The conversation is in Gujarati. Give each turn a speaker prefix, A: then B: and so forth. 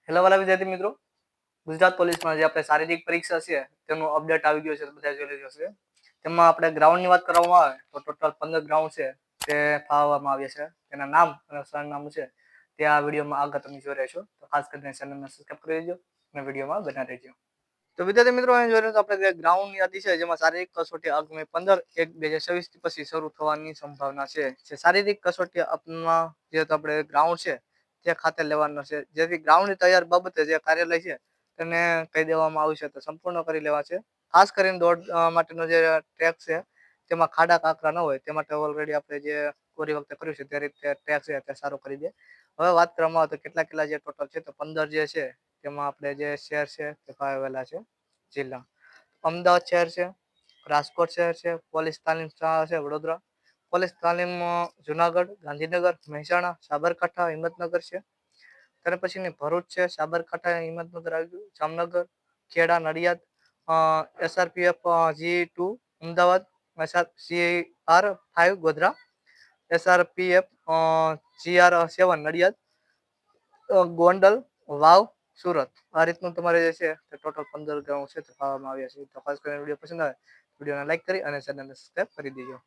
A: હેલો વાલા વિદ્યાર્થી મિત્રો, ગુજરાત પોલીસમાં જે આપણે શારીરિક પરીક્ષા છે તેનું અપડેટ આવી ગયું છે, બધા જોઈ લીધું હશે. તેમાં આપણે ગ્રાઉન્ડની વાત કરવામાં આવે તો ટોટલ 15 ગ્રાઉન્ડ છે તે ફાળવવામાં આવ્યા છે. તેના નામ અને સરનામું છે તે આ વિડીયોમાં આગળ તમે જોઈ રહેશો. તો ખાસ કરીને ચેનલને સબસ્ક્રાઇબ કરી દેજો અને વિડીયોમાં બના રહેજો. તો વિદ્યાર્થી મિત્રો, અહીં જોઈ રહ્યા તો આપણે ગ્રાઉન્ડની યાદી છે જેમાં શારીરિક કસોટી આગામી 15/1/2024 પછી શરૂ થવાની સંભાવના છે. જે શારીરિક કસોટી આપમાં જે આપણે ગ્રાઉન્ડ છે તે ખાતે લેવાનો છે, જેથી ગ્રાઉન્ડની તૈયાર બાબતે જે કાર્યાલય છે તેને કહી દેવામાં આવ્યું છે તો સંપૂર્ણ કરી લેવા છે. ખાસ કરીને દોડ માટેનો જે ટ્રેક છે તેમાં ખાડા કાંકરા ન હોય તે માટે ઓલરેડી આપણે જે પૂરી વખતે કર્યું છે તે રીતે ટ્રેક છે તે સારું કરી દે. હવે વાત કરવામાં આવે તો કેટલા જે ટોટલ છે તો 15 જે છે તેમાં આપણે જે શહેર છે તે ફાળવેલા છે. જિલ્લા અમદાવાદ શહેર છે, રાજકોટ શહેર છે, પોલીસ તાલીમ શાળા છે વડોદરા, પોલીસ તાલીમ જુનાગઢ, ગાંધીનગર, મહેસાણા, સાબરકાંઠા, હિંમતનગર છે. ત્યાર પછીની ભરૂચ છે, સાબરકાંઠા, હિંમતનગર આવી ગયું, Jamnagar, Kheda, Nadiad, SRPF G2 Ahmedabad, CR5 Godhra, SRPF GR7 Nadiad, Gondal, વાવ, સુરત. આ રીતનું તમારે જે છે તે ટોટલ 15 ગ્રાઉન્ડ છે તે ફાળવવામાં આવ્યા છે. તો ખાસ કરીને વિડીયો પસંદ આવે વિડીયોને લાઈક કરી અને ચેનલને સબસ્ક્રાઇબ કરી દેજો.